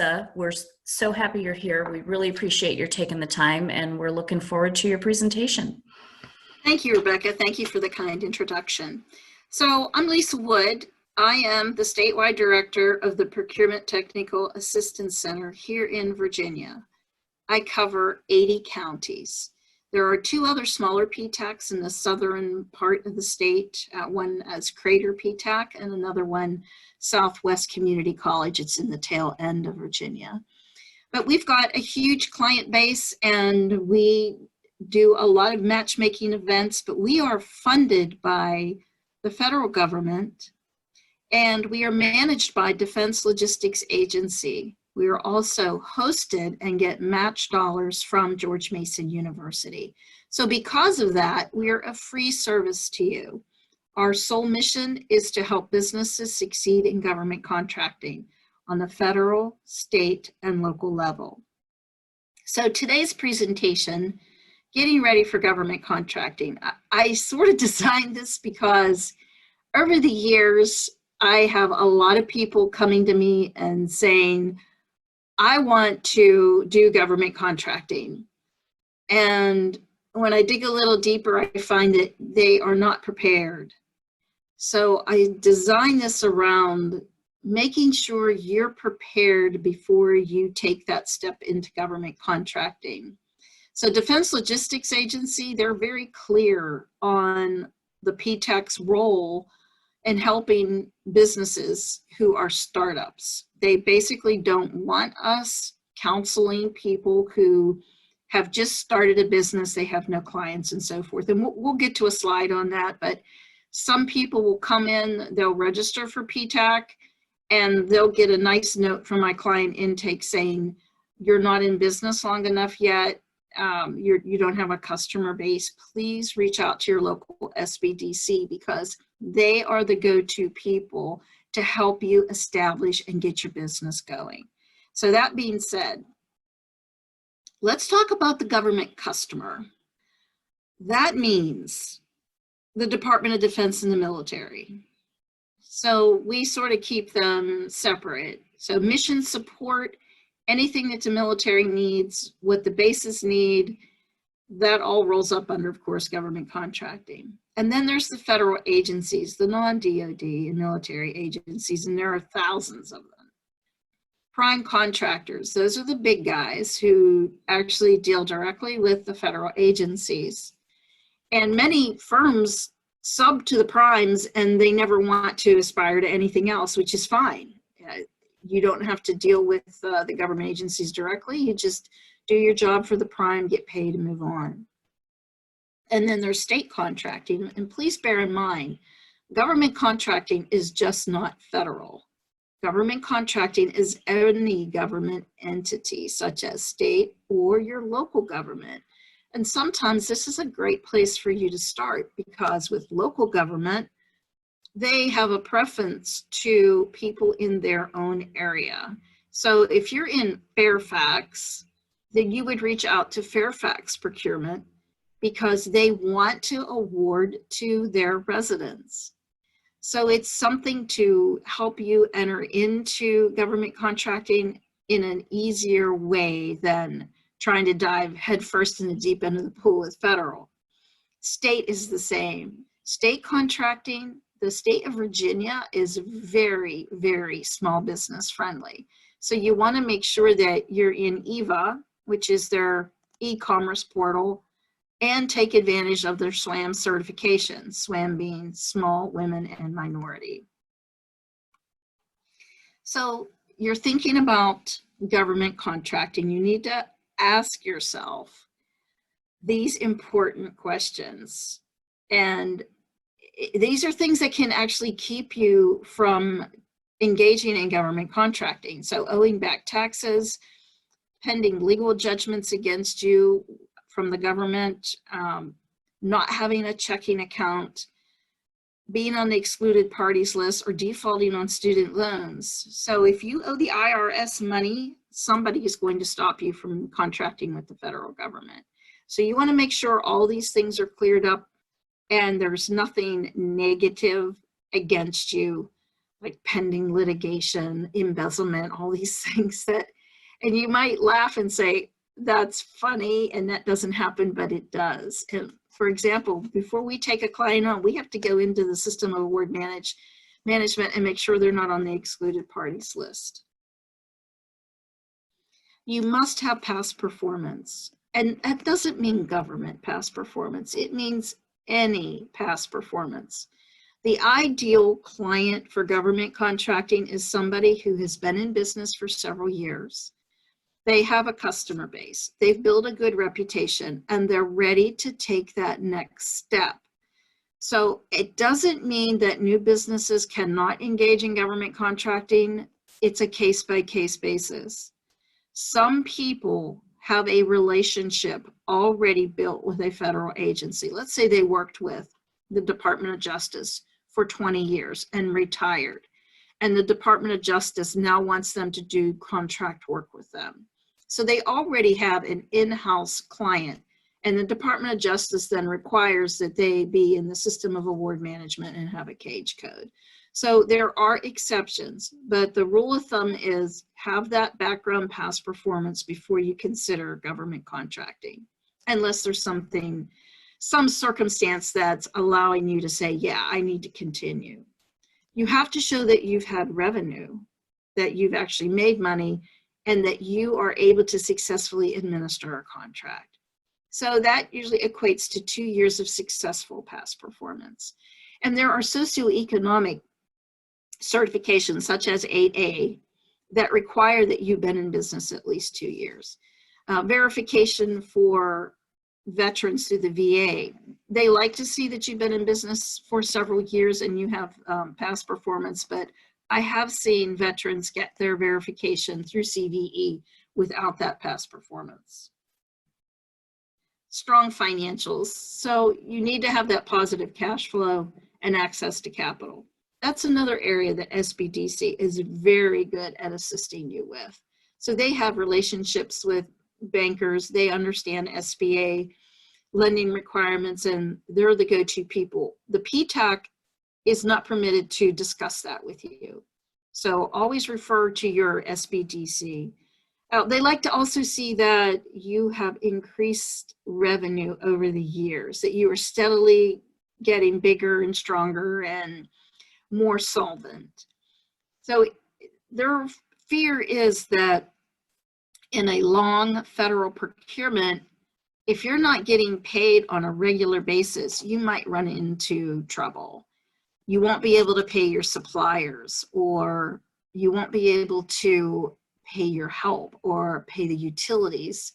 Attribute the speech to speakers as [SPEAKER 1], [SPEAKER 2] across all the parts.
[SPEAKER 1] Lisa. We're so happy you're here. We really appreciate your taking the time, and we're looking forward to your presentation.
[SPEAKER 2] Thank you, Rebecca. Thank you for the kind introduction. So I'm Lisa Wood. I am the statewide director of the Procurement Technical Assistance Center here in Virginia. I cover 80 counties. There are 2 other smaller PTACs in the southern part of the state, one as Crater PTAC and another one Southwest Community College. It's in the tail end of Virginia. But we've got a huge client base and we do a lot of matchmaking events, but we are funded by the federal government and we are managed by Defense Logistics Agency. We are also hosted and get match dollars from George Mason University. So because of that, we are a free service to you. Our sole mission is to help businesses succeed in government contracting on the federal, state, and local level. So today's presentation, getting ready for government contracting. I sort of designed this because over the years, I have a lot of people coming to me and saying, I want to do government contracting. And when I dig a little deeper, I find that they are not prepared. So I designed this around making sure you're prepared before you take that step into government contracting. So Defense Logistics Agency, they're very clear on the PTAC's role in helping businesses who are startups. They basically don't want us counseling people who have just started a business, they have no clients and so forth. And we'll get to a slide on that, but some people will come in, they'll register for PTAC, and they'll get a nice note from my client intake saying, you're not in business long enough yet, you don't have a customer base, please reach out to your local SBDC because they are the go-to people to help you establish and get your business going. So that being said, let's talk about the government customer. That means the Department of Defense and the military. So we sort of keep them separate. So mission support, anything that the military needs, what the bases need, that all rolls up under, of course, government contracting. And then there's the federal agencies, the non-DOD and military agencies, and there are thousands of them. Prime contractors, those are the big guys who actually deal directly with the federal agencies. And many firms sub to the primes and they never want to aspire to anything else, which is fine. You don't have to deal with the government agencies directly. You just do your job for the prime, get paid, and move on. And then there's state contracting. And please bear in mind, government contracting is just not federal. Government contracting is any government entity, such as state or your local government. And sometimes this is a great place for you to start because with local government, they have a preference to people in their own area. So if you're in Fairfax, then you would reach out to Fairfax Procurement because they want to award to their residents. So it's something to help you enter into government contracting in an easier way than trying to dive headfirst in the deep end of the pool with federal. State is the same. State contracting, the state of Virginia is very, very small business friendly. So you want to make sure that you're in EVA, which is their e-commerce portal, and take advantage of their SWAM certification, SWAM being small, women, and minority. So you're thinking about government contracting, you need to ask yourself these important questions. And these are things that can actually keep you from engaging in government contracting. So owing back taxes, pending legal judgments against you from the government, not having a checking account, being on the excluded parties list, or defaulting on student loans. So if you owe the IRS money, somebody is going to stop you from contracting with the federal government. So you want to make sure all these things are cleared up and there's nothing negative against you like pending litigation, embezzlement, all these things that, and you might laugh and say, that's funny and that doesn't happen, but it does. And for example, before we take a client on, we have to go into the system of award management and make sure they're not on the excluded parties list. You must have past performance. And that doesn't mean government past performance. It means any past performance. The ideal client for government contracting is somebody who has been in business for several years. They have a customer base. They've built a good reputation and they're ready to take that next step. So it doesn't mean that new businesses cannot engage in government contracting. It's a case-by-case basis. Some people have a relationship already built with a federal agency. Let's say they worked with the Department of Justice for 20 years and retired. And the Department of Justice now wants them to do contract work with them. So they already have an in-house client, and the Department of Justice then requires that they be in the system of award management and have a cage code. So there are exceptions, but the rule of thumb is have that background past performance before you consider government contracting, unless there's some circumstance that's allowing you to say, yeah, I need to continue. You have to show that you've had revenue, that you've actually made money, and that you are able to successfully administer a contract. So that usually equates to 2 years of successful past performance. And there are socioeconomic certifications such as 8A that require that you've been in business at least 2 years. Verification for veterans through the VA. They like to see that you've been in business for several years and you have past performance, but I have seen veterans get their verification through CVE without that past performance. Strong financials. So you need to have that positive cash flow and access to capital. That's another area that SBDC is very good at assisting you with. So they have relationships with bankers. They understand SBA lending requirements, and they're the go-to people. The PTAC is not permitted to discuss that with you. So always refer to your SBDC. They like to also see that you have increased revenue over the years, that you are steadily getting bigger and stronger and more solvent. So their fear is that in a long federal procurement, if you're not getting paid on a regular basis, you might run into trouble. You won't be able to pay your suppliers, or you won't be able to pay your help or pay the utilities.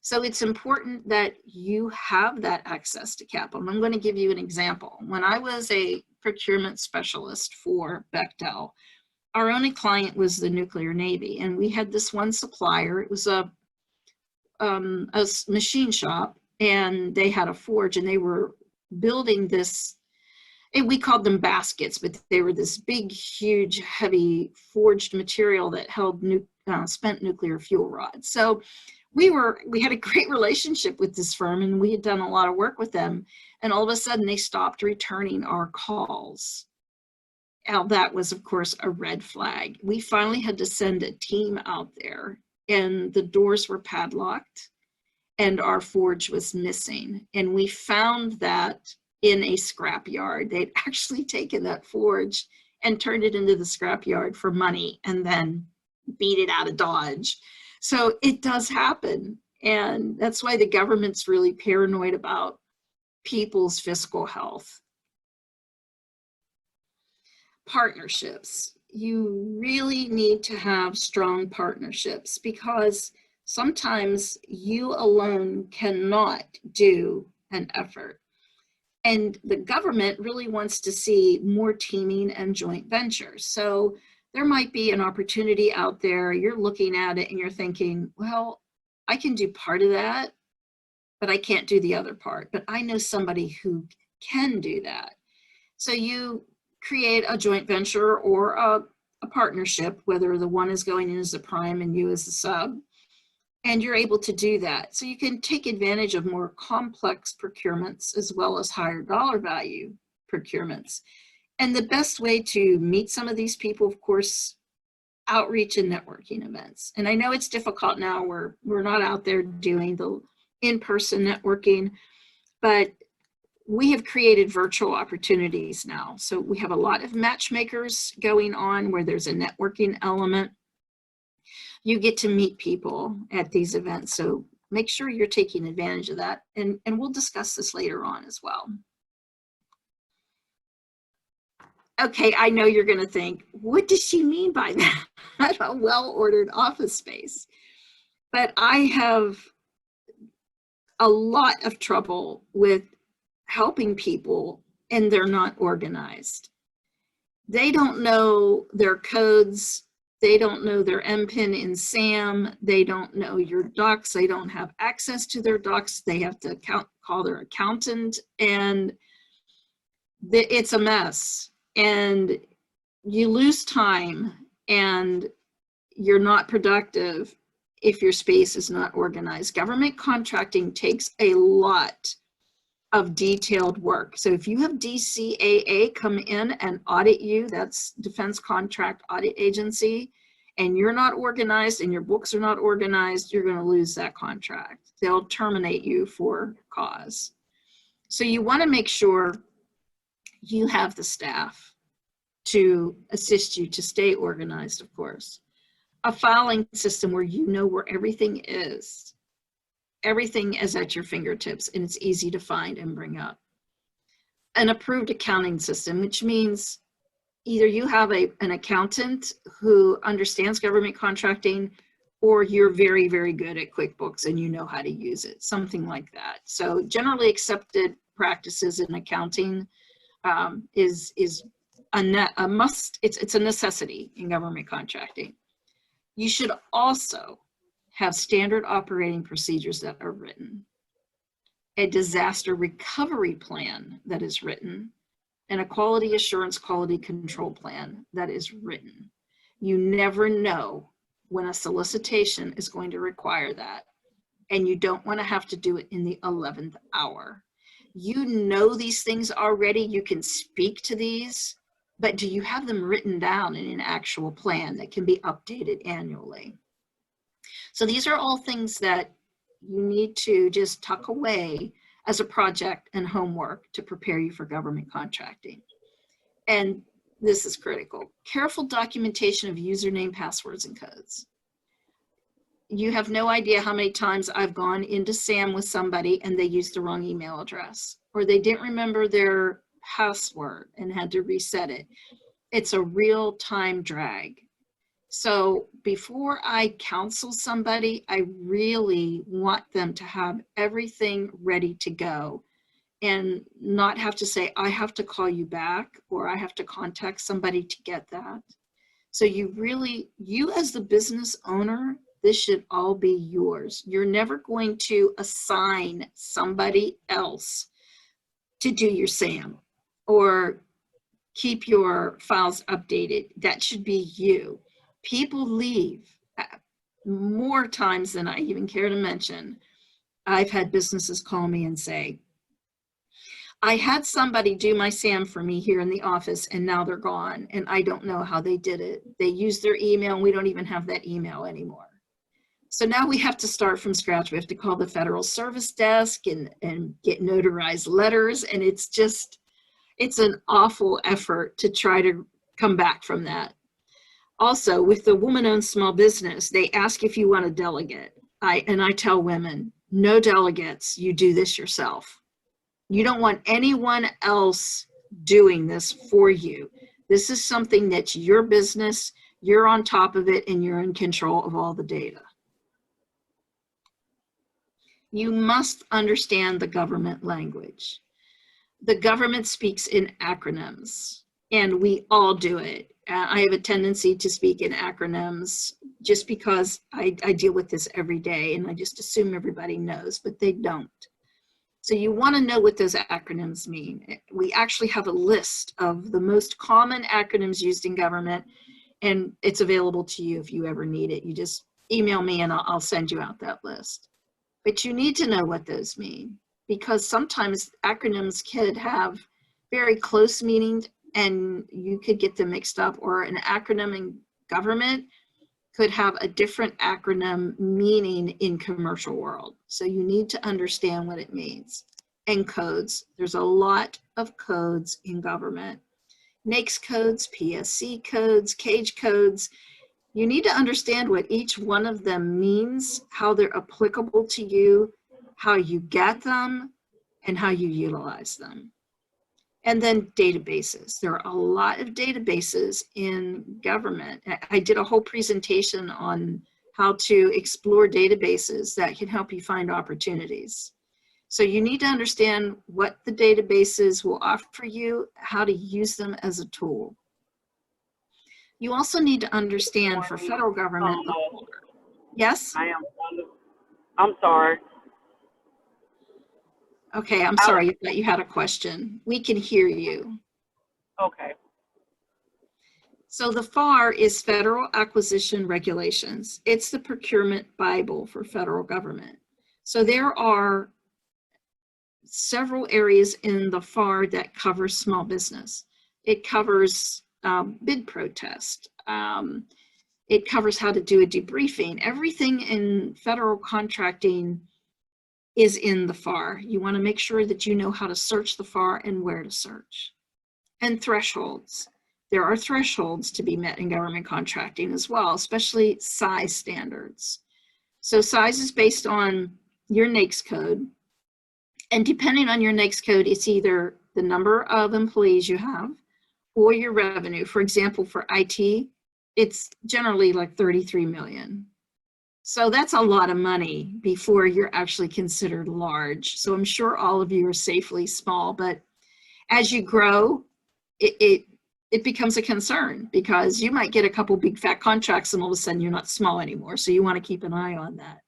[SPEAKER 2] So it's important that you have that access to capital. And I'm going to give you an example. When I was a procurement specialist for Bechtel, our only client was the nuclear Navy, and we had this one supplier. It was a machine shop, and they had a forge, and they were building this, and we called them baskets, but they were this big, huge, heavy forged material that held spent nuclear fuel rods. So we had a great relationship with this firm, and we had done a lot of work with them, and all of a sudden they stopped returning our calls. Now that was, of course, a red flag. We finally had to send a team out there, and the doors were padlocked and our forge was missing. And we found that in a scrap yard. They'd actually taken that forge and turned it into the scrap yard for money and then beat it out of Dodge. So it does happen. And that's why the government's really paranoid about people's fiscal health. Partnerships. You really need to have strong partnerships, because sometimes you alone cannot do an effort. And the government really wants to see more teaming and joint ventures. So there might be an opportunity out there, you're looking at it and you're thinking, well, I can do part of that, but I can't do the other part. But I know somebody who can do that. So you create a joint venture or a partnership, whether the one is going in as a prime and you as a sub, and you're able to do that. So you can take advantage of more complex procurements as well as higher dollar value procurements. And the best way to meet some of these people, of course, outreach and networking events. And I know it's difficult now, we're not out there doing the in-person networking, but we have created virtual opportunities now. So we have a lot of matchmakers going on where there's a networking element. You get to meet people at these events. So make sure you're taking advantage of that. And we'll discuss this later on as well. Okay, I know you're going to think, what does she mean by that? A well-ordered office space. But I have a lot of trouble with helping people and they're not organized. They don't know their codes. They don't know their MPIN in SAM. They don't know your docs. They don't have access to their docs. They have to call their accountant, and it's a mess. And you lose time and you're not productive if your space is not organized. Government contracting takes a lot of detailed work. So if you have DCAA come in and audit you, that's Defense Contract Audit Agency, and you're not organized and your books are not organized, you're going to lose that contract. They'll terminate you for cause. So you want to make sure you have the staff to assist you to stay organized, of course. A filing system where you know where everything is. Everything is at your fingertips and it's easy to find and bring up. An approved accounting system, which means either you have an accountant who understands government contracting, or you're very, very good at QuickBooks and you know how to use it, something like that. So generally accepted practices in accounting is a must. It's a necessity in government contracting. You should also have standard operating procedures that are written, a disaster recovery plan that is written, and a quality assurance, quality control plan that is written. You never know when a solicitation is going to require that, and you don't want to have to do it in the 11th hour. You know these things already, you can speak to these, but do you have them written down in an actual plan that can be updated annually? So these are all things that you need to just tuck away as a project and homework to prepare you for government contracting. And this is critical. Careful documentation of username, passwords, and codes. You have no idea how many times I've gone into SAM with somebody and they used the wrong email address, or they didn't remember their password and had to reset it. It's a real time drag. So before I counsel somebody, I really want them to have everything ready to go and not have to say, I have to call you back, or I have to contact somebody to get that. So you as the business owner, this should all be yours. You're never going to assign somebody else to do your SAM or keep your files updated. That should be you. People leave more times than I even care to mention. I've had businesses call me and say, I had somebody do my SAM for me here in the office and now they're gone and I don't know how they did it. They used their email and we don't even have that email anymore. So now we have to start from scratch. We have to call the Federal Service Desk and get notarized letters, and it's an awful effort to try to come back from that. Also, with the woman-owned small business, they ask if you want a delegate. I tell women, no delegates, you do this yourself. You don't want anyone else doing this for you. This is something that's your business, you're on top of it, and you're in control of all the data. You must understand the government language. The government speaks in acronyms, and we all do it. I have a tendency to speak in acronyms just because I deal with this every day, and I just assume everybody knows, but they don't. So you want to know what those acronyms mean. We actually have a list of the most common acronyms used in government, and it's available to you if you ever need it. You just email me and I'll send you out that list. But you need to know what those mean, because sometimes acronyms could have very close meanings and you could get them mixed up, or an acronym in government could have a different acronym meaning in commercial world. So you need to understand what it means. And codes, there's a lot of codes in government. NAICS codes, PSC codes, CAGE codes. You need to understand what each one of them means, how they're applicable to you, how you get them, and how you utilize them. And then databases. There are a lot of databases in government. I did a whole presentation on how to explore databases that can help you find opportunities. So you need to understand what the databases will offer you, how to use them as a tool. You also need to understand for federal government. Yes?
[SPEAKER 3] I'm sorry.
[SPEAKER 2] Okay, I'm sorry, I thought you had a question. We can hear you.
[SPEAKER 3] Okay.
[SPEAKER 2] So the FAR is Federal Acquisition Regulations. It's the procurement Bible for federal government. So there are several areas in the FAR that cover small business. It covers bid protest. It covers how to do a debriefing. Everything in federal contracting is in the FAR. You want to make sure that you know how to search the FAR and where to search. And thresholds. There are thresholds to be met in government contracting as well, especially size standards. So size is based on your NAICS code. And depending on your NAICS code, it's either the number of employees you have or your revenue. For example, for IT, it's generally like 33 million. So that's a lot of money before you're actually considered large. So I'm sure all of you are safely small, but as you grow, it becomes a concern because you might get a couple big fat contracts and all of a sudden you're not small anymore. So you want to keep an eye on that.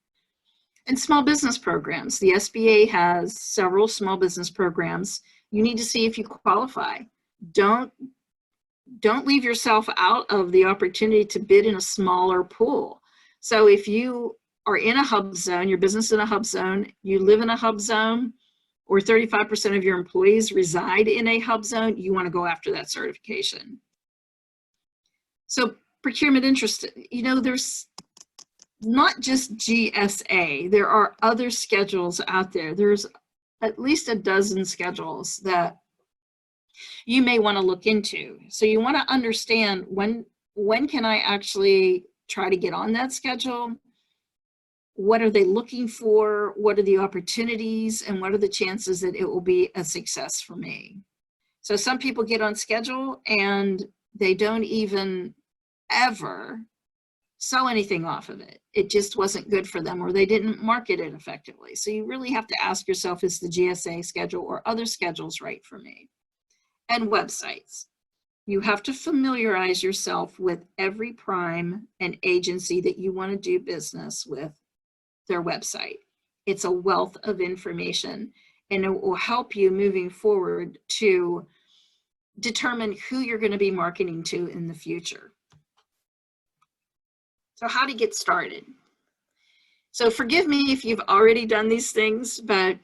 [SPEAKER 2] And small business programs. The SBA has several small business programs. You need to see if you qualify. Don't leave yourself out of the opportunity to bid in a smaller pool. So if you are in a hub zone, your business in a hub zone, you live in a hub zone, or 35% of your employees reside in a hub zone, you want to go after that certification. So procurement interest, you know, there's not just GSA, there are other schedules out there. There's at least a dozen schedules that you may want to look into. So you want to understand when can I actually try to get on that schedule? What are they looking for? What are the opportunities? And what are the chances that it will be a success for me? So some people get on schedule and they don't even ever sell anything off of it. It just wasn't good for them, or they didn't market it effectively. So you really have to ask yourself, is the GSA schedule or other schedules right for me? And websites. You have to familiarize yourself with every prime and agency that you want to do business with, their website. It's a wealth of information, and it will help you moving forward to determine who you're going to be marketing to in the future. So how to get started. So forgive me if you've already done these things, but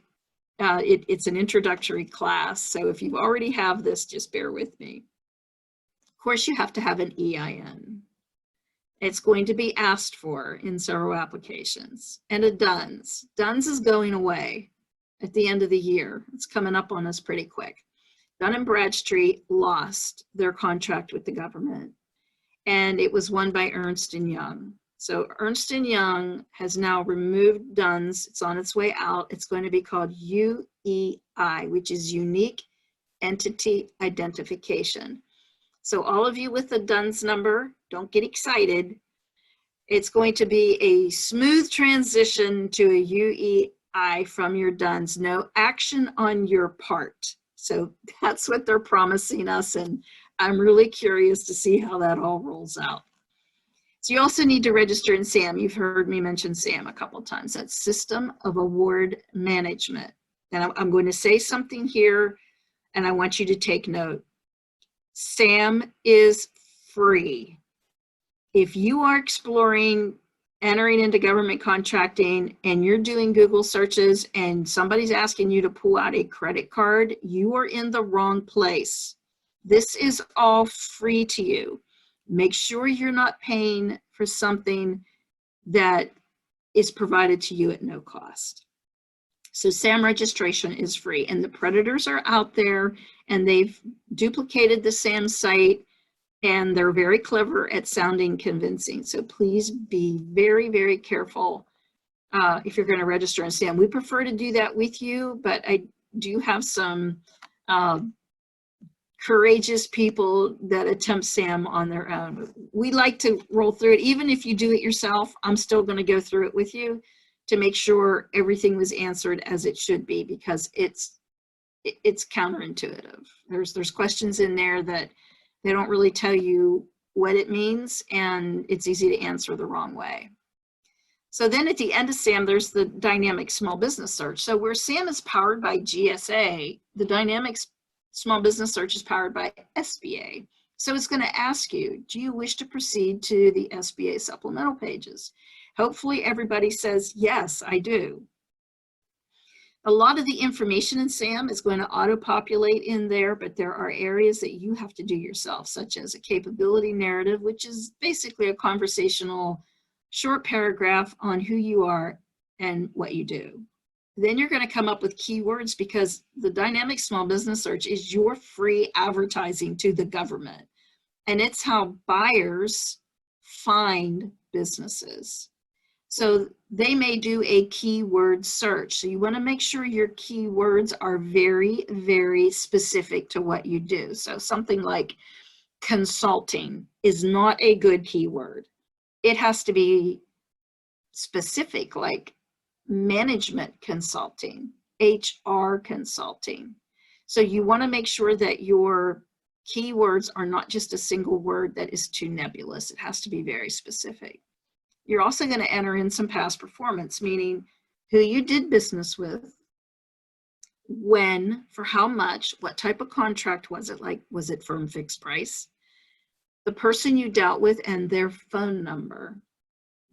[SPEAKER 2] it's an introductory class. So if you already have this, just bear with me. Of course, you have to have an EIN. It's going to be asked for in several applications. And a DUNS. DUNS is going away at the end of the year. It's coming up on us pretty quick. Dun & Bradstreet lost their contract with the government, and it was won by Ernst & Young. So Ernst & Young has now removed DUNS. It's on its way out. It's going to be called UEI, which is Unique Entity Identification. So all of you with the DUNS number, don't get excited. It's going to be a smooth transition to a UEI from your DUNS. No action on your part. So that's what they're promising us, and I'm really curious to see how that all rolls out. So you also need to register in SAM. You've heard me mention SAM a couple of times. That's System of Award Management. And I'm going to say something here, and I want you to take note. SAM is free. If you are exploring entering into government contracting and you're doing Google searches and somebody's asking you to pull out a credit card, you are in the wrong place. This is all free to you. Make sure you're not paying for something that is provided to you at no cost. So SAM registration is free, and the predators are out there, and they've duplicated the SAM site, and they're very clever at sounding convincing. So please be very, very careful if you're going to register in SAM. We prefer to do that with you, but I do have some courageous people that attempt SAM on their own. We like to roll through it. Even if you do it yourself, I'm still going to go through it with you to make sure everything was answered as it should be, because it's counterintuitive. There's questions in there that they don't really tell you what it means, and it's easy to answer the wrong way. So then at the end of SAM, there's the dynamic small business search. So where SAM is powered by GSA, the dynamic small business search is powered by SBA. So it's going to ask you, do you wish to proceed to the SBA supplemental pages? Hopefully everybody says, yes, I do. A lot of the information in SAM is going to auto-populate in there, but there are areas that you have to do yourself, such as a capability narrative, which is basically a conversational short paragraph on who you are and what you do. Then you're going to come up with keywords, because the dynamic small business search is your free advertising to the government. And it's how buyers find businesses. So they may do a keyword search. So you want to make sure your keywords are very, very specific to what you do. So something like consulting is not a good keyword. It has to be specific, like management consulting, HR consulting. So you want to make sure that your keywords are not just a single word that is too nebulous. It has to be very specific. You're also going to enter in some past performance, meaning who you did business with, when, for how much, what type of contract was it, like was it firm fixed price, the person you dealt with, and their phone number.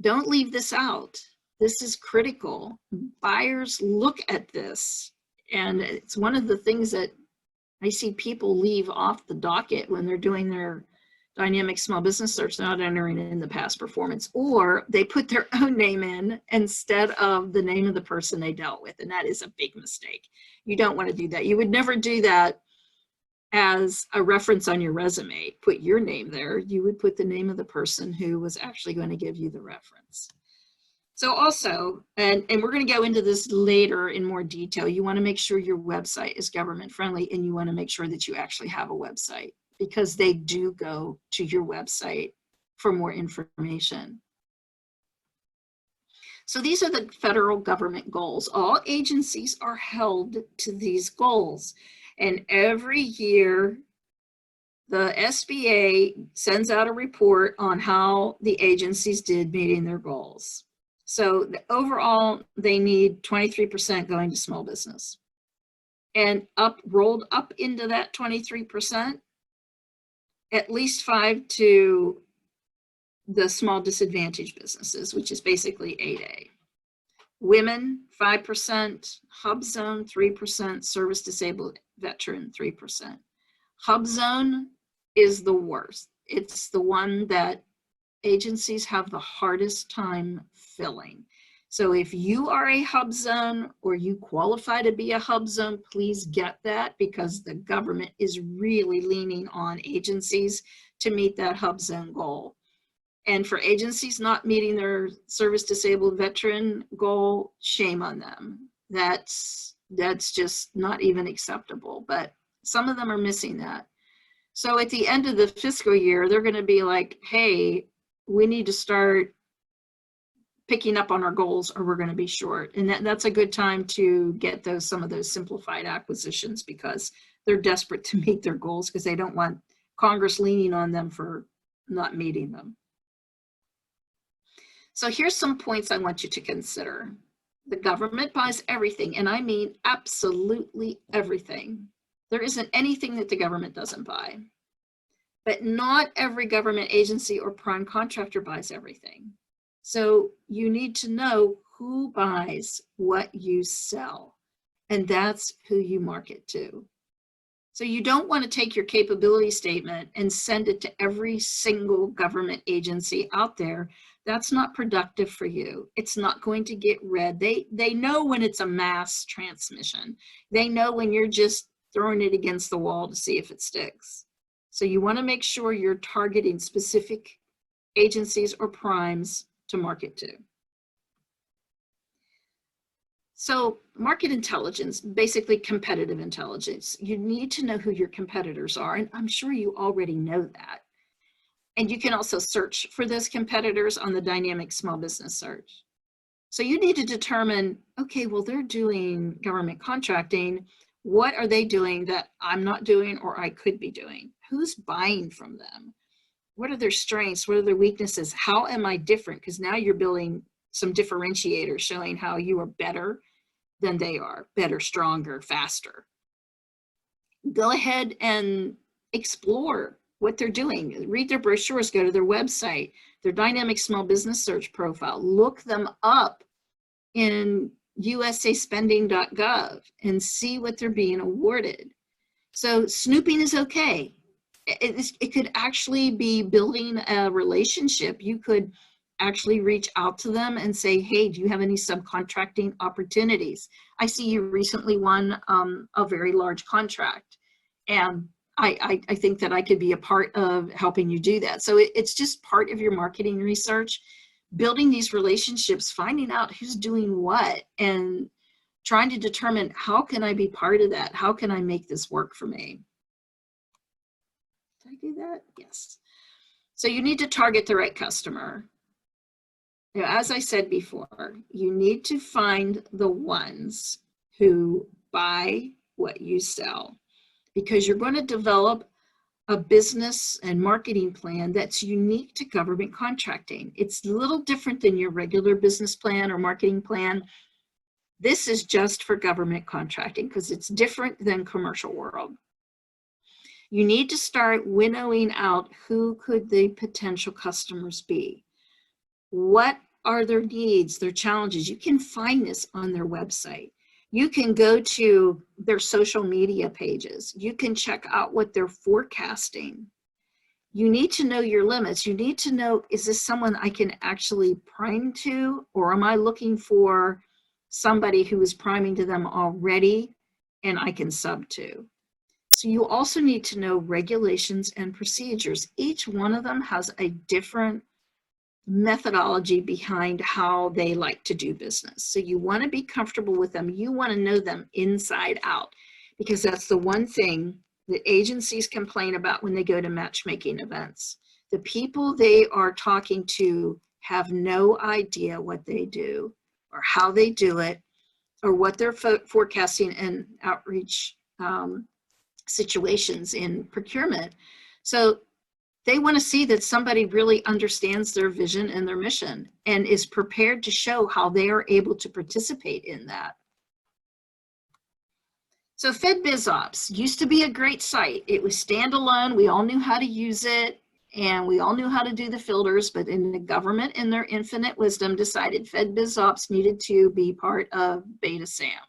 [SPEAKER 2] Don't leave this out. This is critical. Buyers look at this, and it's one of the things that I see people leave off the docket when they're doing their dynamic small business search. They're not entering in the past performance, or they put their own name in instead of the name of the person they dealt with, and that is a big mistake. You don't want to do that. You would never do that as a reference on your resume. Put your name there. You would put the name of the person who was actually going to give you the reference. So also, and we're going to go into this later in more detail, you want to make sure your website is government friendly, and you want to make sure that you actually have a website, because they do go to your website for more information. So these are the federal government goals. All agencies are held to these goals. And every year, the SBA sends out a report on how the agencies did meeting their goals. So overall, they need 23% going to small business. And rolled up into that 23%, at least 5 to the small disadvantaged businesses, which is basically 8A. Women, 5%, Hub Zone, 3%, Service Disabled Veteran, 3%. Hub Zone is the worst. It's the one that agencies have the hardest time filling. So if you are a Hub Zone or you qualify to be a Hub Zone, please get that, because the government is really leaning on agencies to meet that Hub Zone goal. And for agencies not meeting their Service Disabled Veteran goal, shame on them. That's just not even acceptable, but some of them are missing that. So at the end of the fiscal year, they're going to be like, hey, we need to start picking up on our goals or we're going to be short. And that's a good time to get some of those simplified acquisitions, because they're desperate to meet their goals, because they don't want Congress leaning on them for not meeting them. So here's some points I want you to consider. The government buys everything, and I mean absolutely everything. There isn't anything that the government doesn't buy. But not every government agency or prime contractor buys everything. So you need to know who buys what you sell, and that's who you market to. So you don't want to take your capability statement and send it to every single government agency out there. That's not productive for you. It's not going to get read. They know when it's a mass transmission. They know when you're just throwing it against the wall to see if it sticks. So you want to make sure you're targeting specific agencies or primes to market to. So market intelligence, basically competitive intelligence. You need to know who your competitors are, and I'm sure you already know that. And you can also search for those competitors on the dynamic small business search. So you need to determine, okay, well, they're doing government contracting. What are they doing that I'm not doing or I could be doing? Who's buying from them? What are their strengths? What are their weaknesses? How am I different? Because now you're building some differentiators showing how you are better than they are, better, stronger, faster. Go ahead and explore what they're doing. Read their brochures, go to their website, their dynamic small business search profile, look them up in usaspending.gov and see what they're being awarded. So snooping is okay. It could actually be building a relationship. You could actually reach out to them and say, hey, do you have any subcontracting opportunities? I see you recently won a very large contract, and I think that I could be a part of helping you do that. So it's just part of your marketing research, building these relationships, finding out who's doing what, and trying to determine how can I be part of that? How can I make this work for me? Did I do that? Yes. So you need to target the right customer. Now, as I said before, you need to find the ones who buy what you sell, because you're going to develop a business and marketing plan that's unique to government contracting. It's a little different than your regular business plan or marketing plan. This is just for government contracting because it's different than commercial world. You need to start winnowing out who could the potential customers be. What are their needs, their challenges? You can find this on their website. You can go to their social media pages. You can check out what they're forecasting. You need to know your limits. You need to know, is this someone I can actually prime to, or am I looking for somebody who is priming to them already and I can sub to? So you also need to know regulations and procedures. Each one of them has a different methodology behind how they like to do business. So you want to be comfortable with them. You want to know them inside out, because that's the one thing that agencies complain about when they go to matchmaking events. The people they are talking to have no idea what they do or how they do it or what they're forecasting in outreach situations in procurement. So they want to see that somebody really understands their vision and their mission and is prepared to show how they are able to participate in that. So FedBizOps used to be a great site. It was standalone. We all knew how to use it and we all knew how to do the filters, but in the government, in their infinite wisdom, decided FedBizOps needed to be part of betaSAM.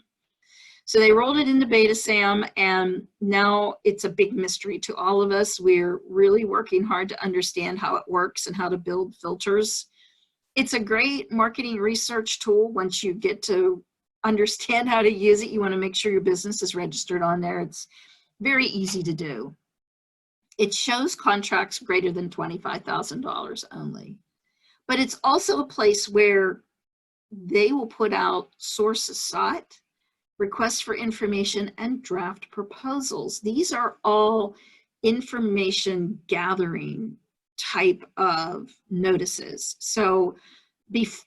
[SPEAKER 2] So they rolled it into betaSAM, and now it's a big mystery to all of us. We're really working hard to understand how it works and how to build filters. It's a great marketing research tool. Once you get to understand how to use it, you want to make sure your business is registered on there. It's very easy to do. It shows contracts greater than $25,000 only. But it's also a place where they will put out sources sought, requests for information, and draft proposals. These are all information gathering type of notices. So if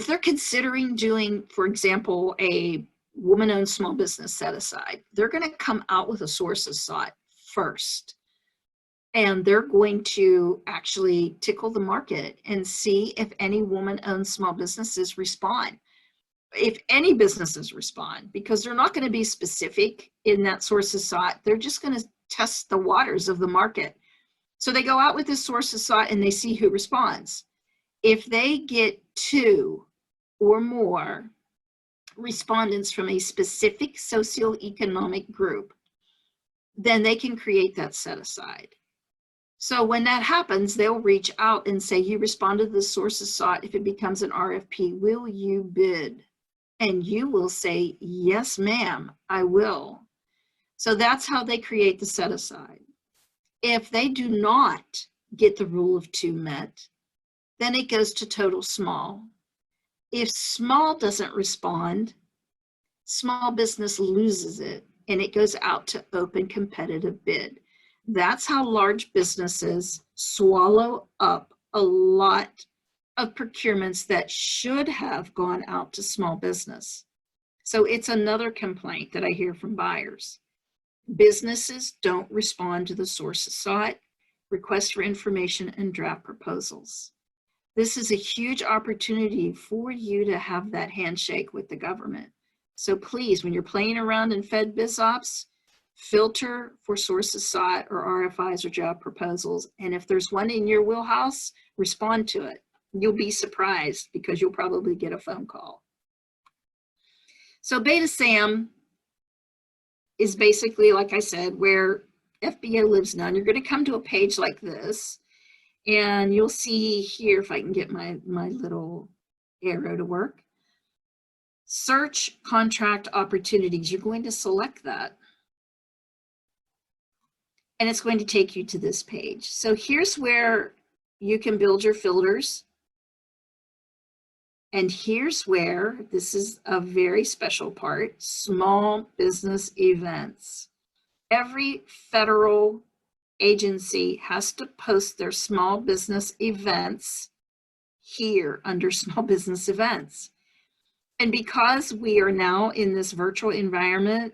[SPEAKER 2] they're considering doing, for example, a woman-owned small business set aside, they're going to come out with a sources sought first. And they're going to actually tickle the market and see if any woman-owned small businesses respond. If any businesses respond, because they're not going to be specific in that sources sought, they're just going to test the waters of the market. So they go out with this sources sought and they see who responds. If they get 2 or more respondents from a specific socioeconomic group, then they can create that set aside. So when that happens, they'll reach out and say, you responded to the sources sought. If it becomes an RFP, will you bid? And you will say, yes, ma'am, I will. So that's how they create the set aside. If they do not get the rule of 2 met, then it goes to total small. If small doesn't respond, small business loses it and it goes out to open competitive bid. That's how large businesses swallow up a lot of procurements that should have gone out to small business. So it's another complaint that I hear from buyers. Businesses don't respond to the sources sought, requests for information, and draft proposals. This is a huge opportunity for you to have that handshake with the government. So please, when you're playing around in Fed BizOps, filter for sources sought or RFIs or job proposals. And if there's one in your wheelhouse, respond to it. You'll be surprised because you'll probably get a phone call. So betaSAM is basically, like I said, where FBO lives now. You're going to come to a page like this, and you'll see here, if I can get my little arrow to work, search contract opportunities. You're going to select that. And it's going to take you to this page. So here's where you can build your filters. And here's where, this is a very special part, small business events. Every federal agency has to post their small business events here under small business events. And because we are now in this virtual environment,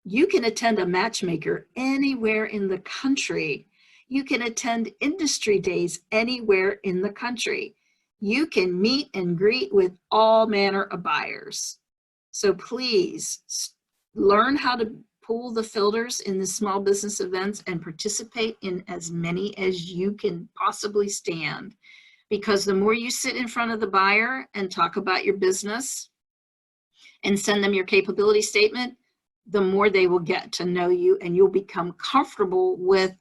[SPEAKER 2] you can attend a matchmaker anywhere in the country. You can attend industry days anywhere in the country. You can meet and greet with all manner of buyers. So please learn how to pull the filters in the small business events and participate in as many as you can possibly stand. Because the more you sit in front of the buyer and talk about your business and send them your capability statement, the more they will get to know you, and you'll become comfortable with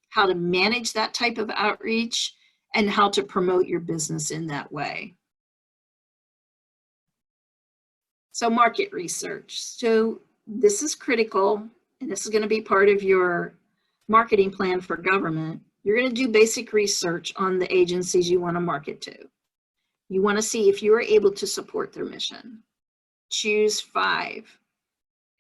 [SPEAKER 2] how to manage that type of outreach and how to promote your business in that way. So market research. So this is critical, and this is going to be part of your marketing plan for government. You're going to do basic research on the agencies you want to market to. You want to see if you are able to support their mission. Choose 5.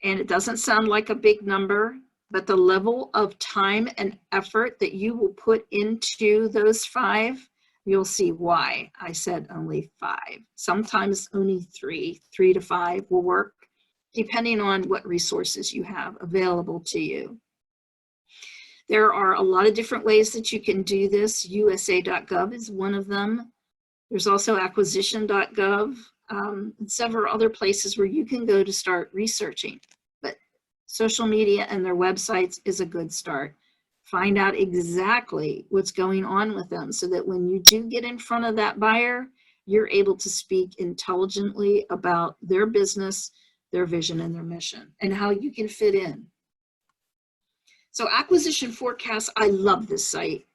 [SPEAKER 2] And it doesn't sound like a big number, but the level of time and effort that you will put into those 5, you'll see why I said only 5. Sometimes only 3 to 5 will work, depending on what resources you have available to you. There are a lot of different ways that you can do this. USA.gov is one of them. There's also acquisition.gov. And several other places where you can go to start researching. But social media and their websites is a good start. Find out exactly what's going on with them so that when you do get in front of that buyer, you're able to speak intelligently about their business, their vision, and their mission, and how you can fit in. So acquisition forecast, I love this site.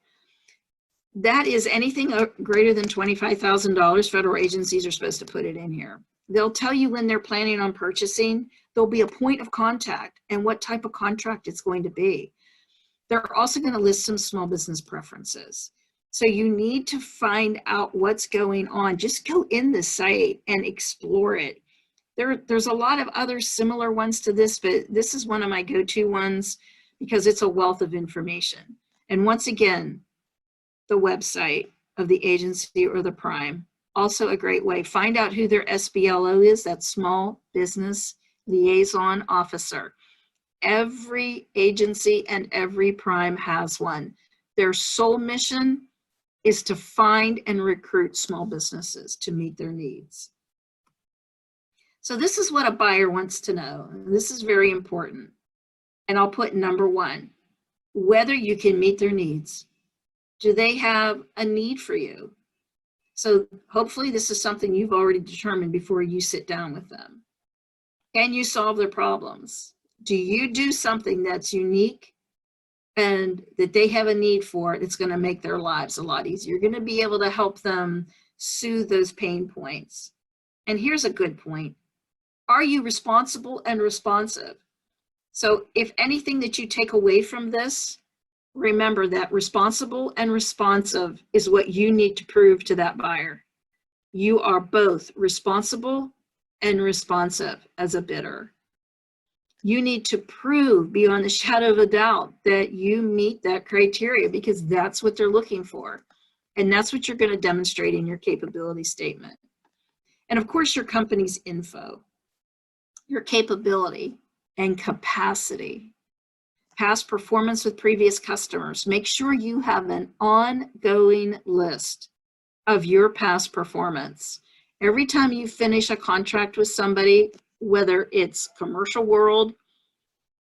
[SPEAKER 2] That is anything greater than $25,000, federal agencies are supposed to put it in here. They'll tell you when they're planning on purchasing. There'll be a point of contact and what type of contract it's going to be. They're also going to list some small business preferences. So you need to find out what's going on. Just go in the site and explore it. There's a lot of other similar ones to this, but this is one of my go-to ones because it's a wealth of information. And once again, the website of the agency or the prime, also a great way. Find out who their SBLO is, that Small Business Liaison Officer. Every agency and every prime has one. Their sole mission is to find and recruit small businesses to meet their needs. So this is what a buyer wants to know. This is very important. And I'll put number 1, whether you can meet their needs. Do they have a need for you? So hopefully this is something you've already determined before you sit down with them. Can you solve their problems? Do you do something that's unique and that they have a need for it, it's going to make their lives a lot easier. You're going to be able to help them soothe those pain points. And here's a good point. Are you responsible and responsive? So if anything that you take away from this, remember that responsible and responsive is what you need to prove to that buyer. You are both responsible and responsive as a bidder. You need to prove beyond the shadow of a doubt that you meet that criteria, because that's what they're looking for. And that's what you're going to demonstrate in your capability statement. And of course, your company's info, your capability and capacity, past performance with previous customers. Make sure you have an ongoing list of your past performance. Every time you finish a contract with somebody, whether it's commercial world,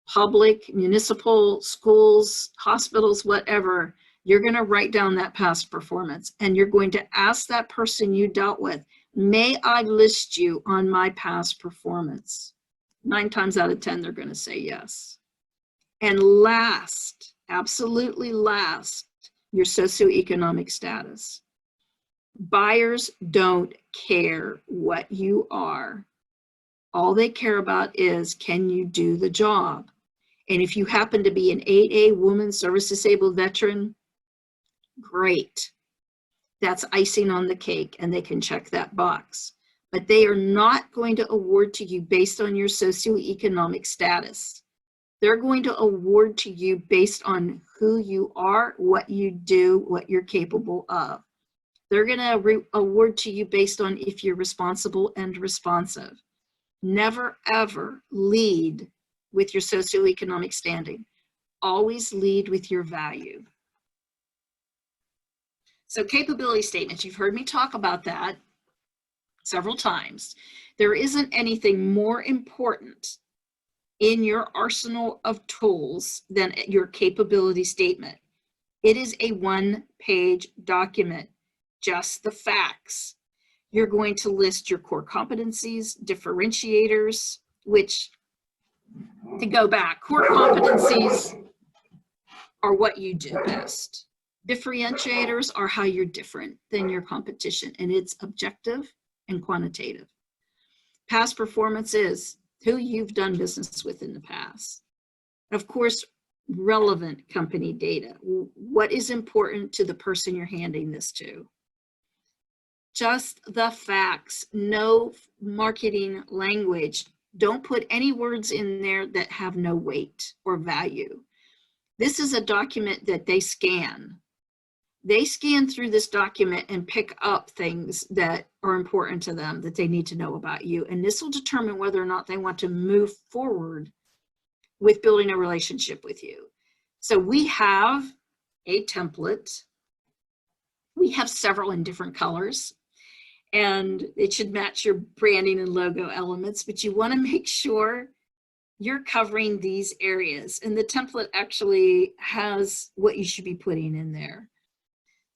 [SPEAKER 2] public, municipal, schools, hospitals, whatever, you're going to write down that past performance, and you're going to ask that person you dealt with, may I list you on my past performance? 9 times out of 10, they're going to say yes. And last, absolutely last, your socioeconomic status. Buyers don't care what you are. All they care about is, can you do the job? And if you happen to be an 8A woman, service disabled veteran, great. That's icing on the cake, and they can check that box. But they are not going to award to you based on your socioeconomic status. They're going to award to you based on who you are, what you do, what you're capable of. They're going to award to you based on if you're responsible and responsive. Never, ever lead with your socioeconomic standing. Always lead with your value. So capability statements, you've heard me talk about that several times. There isn't anything more important in your arsenal of tools than your capability statement. It is a 1-page document, just the facts. You're going to list your core competencies, differentiators, which, to go back, core competencies are what you do best. Differentiators are how you're different than your competition, and it's objective and quantitative. Past performance is who you've done business with in the past. Of course, relevant company data. What is important to the person you're handing this to? Just the facts, no marketing language. Don't put any words in there that have no weight or value. This is a document that they scan. They scan through this document and pick up things that are important to them that they need to know about you. And this will determine whether or not they want to move forward with building a relationship with you. So we have a template. We have several in different colors, and it should match your branding and logo elements, but you want to make sure you're covering these areas. And the template actually has what you should be putting in there.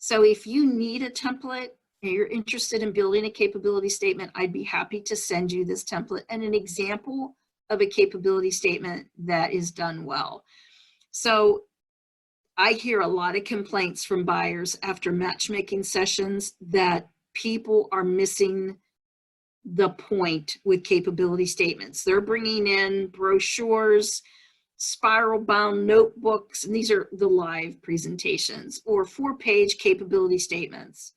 [SPEAKER 2] So if you need a template and you're interested in building a capability statement, I'd be happy to send you this template and an example of a capability statement that is done well. So I hear a lot of complaints from buyers after matchmaking sessions that people are missing the point with capability statements. They're bringing in brochures, spiral bound notebooks, and these are the live presentations, or 4-page capability statements.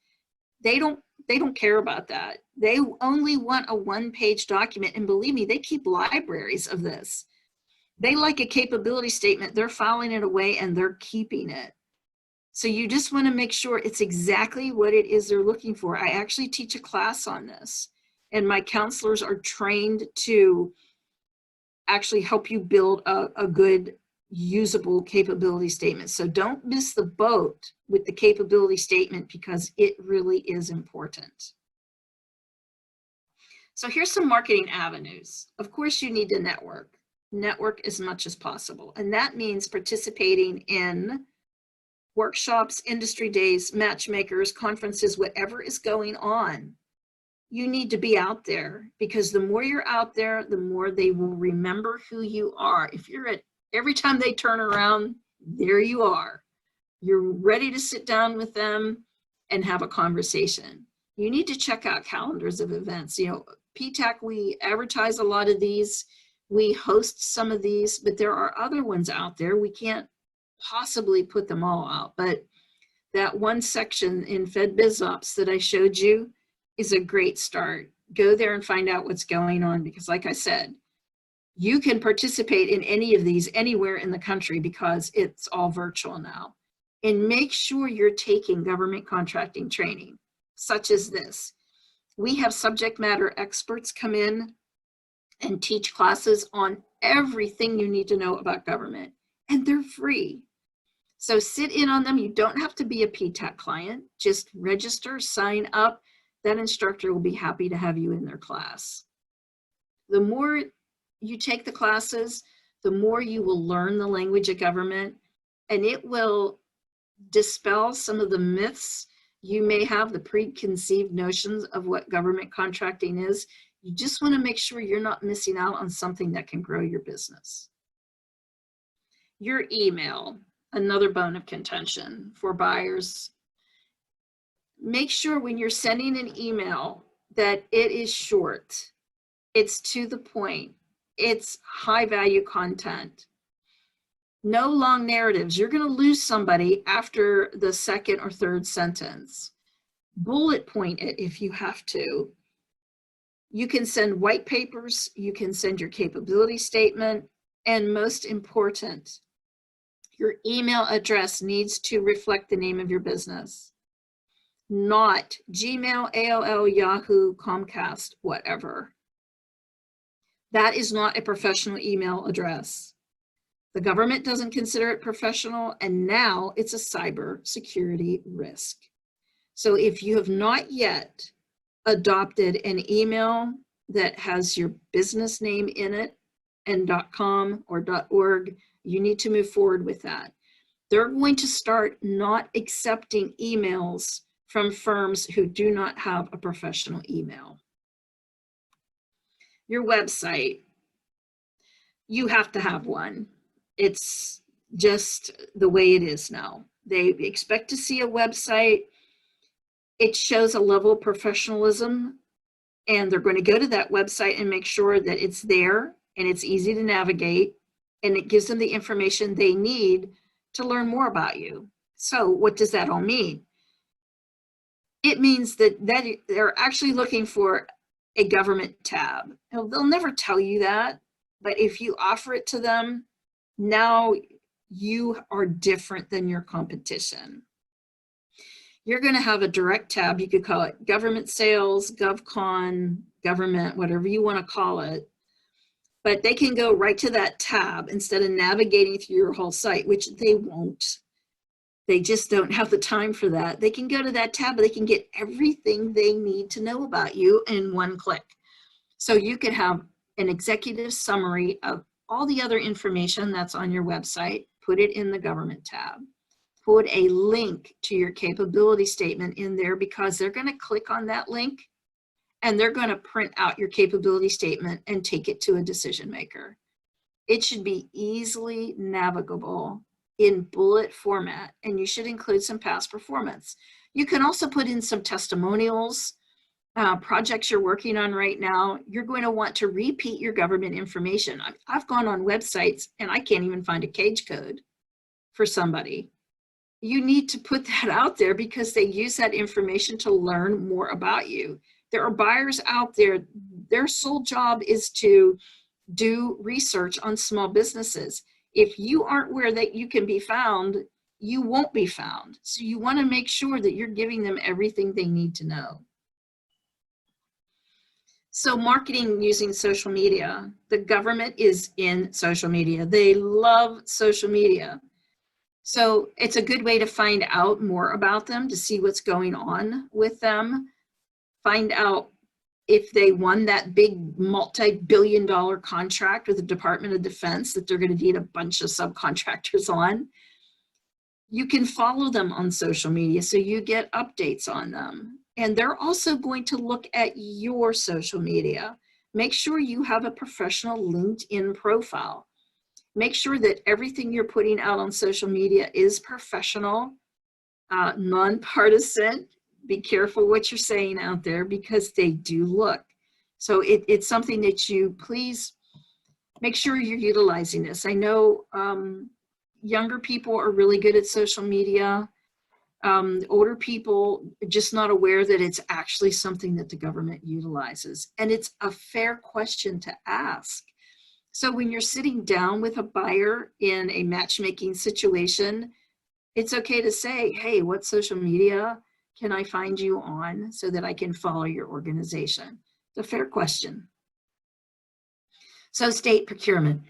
[SPEAKER 2] They don't care about that. They only want a 1-page document, and believe me, they keep libraries of this. They like a capability statement, they're filing it away and they're keeping it. So you just want to make sure it's exactly what it is they're looking for. I actually teach a class on this, and my counselors are trained to actually help you build a good usable capability statement. So don't miss the boat with the capability statement, because it really is important. So here's some marketing avenues. Of course, you need to network as much as possible. And that means participating in workshops, industry days, matchmakers, conferences, whatever is going on. You need to be out there, because the more you're out there, the more they will remember who you are. If you're at every time they turn around, there you are. You're ready to sit down with them and have a conversation. You need to check out calendars of events. You know, PTAC, we advertise a lot of these. We host some of these, but there are other ones out there. We can't possibly put them all out, but that one section in FedBizOps that I showed you is a great start. Go there and find out what's going on, because like I said, you can participate in any of these anywhere in the country because it's all virtual now. And make sure you're taking government contracting training, such as this. We have subject matter experts come in and teach classes on everything you need to know about government, and they're free. So sit in on them. You don't have to be a PTAC client. Just register, sign up. That instructor will be happy to have you in their class. The more you take the classes, the more you will learn the language of government, and it will dispel some of the myths you may have, the preconceived notions of what government contracting is. You just want to make sure you're not missing out on something that can grow your business. Your email, another bone of contention for buyers. Make sure when you're sending an email that it is short, it's to the point, it's high value content. No long narratives. You're going to lose somebody after the second or third sentence. Bullet point it if you have to. You can send white papers, you can send your capability statement, and most important, your email address needs to reflect the name of your business, not Gmail, AOL, Yahoo, Comcast, whatever. That is not a professional email address. The government doesn't consider it professional, and now it's a cyber security risk. So if you have not yet adopted an email that has your business name in it and .com or .org, you need to move forward with that. They're going to start not accepting emails from firms who do not have a professional email. Your website, you have to have one. It's just the way it is now. They expect to see a website. It shows a level of professionalism, and they're going to go to that website and make sure that it's there and it's easy to navigate, and it gives them the information they need to learn more about you. So what does that all mean? It means that they're actually looking for a government tab. They'll never tell you that, but if you offer it to them, now you are different than your competition. You're going to have a direct tab. You could call it government sales, GovCon, government, whatever you want to call it. But they can go right to that tab instead of navigating through your whole site, which they won't. They just don't have the time for that. They can go to that tab, they can get everything they need to know about you in one click. So you could have an executive summary of all the other information that's on your website, put it in the government tab. Put a link to your capability statement in there, because they're going to click on that link and they're going to print out your capability statement and take it to a decision maker. It should be easily navigable in bullet format, and you should include some past performance. You can also put in some testimonials, projects you're working on right now. You're going to want to repeat your government information. I've gone on websites and I can't even find a cage code for somebody. You need to put that out there because they use that information to learn more about you. There are buyers out there, their sole job is to do research on small businesses. If you aren't where that you can be found, you won't be found. So you want to make sure that you're giving them everything they need to know. So marketing using social media. The government is in social media. They love social media. So it's a good way to find out more about them, to see what's going on with them, find out if they won that big multi-billion-dollar contract with the Department of Defense that they're going to need a bunch of subcontractors on. You can follow them on social media so you get updates on them. And they're also going to look at your social media. Make sure you have a professional LinkedIn profile. Make sure that everything you're putting out on social media is professional, nonpartisan. Be careful what you're saying out there because they do look. So it's something that you please make sure you're utilizing this. I know younger people are really good at social media. Older people just not aware that it's actually something that the government utilizes. And it's a fair question to ask. So when you're sitting down with a buyer in a matchmaking situation, it's okay to say, hey, what social media can I find you on so that I can follow your organization? It's a fair question. So state procurement,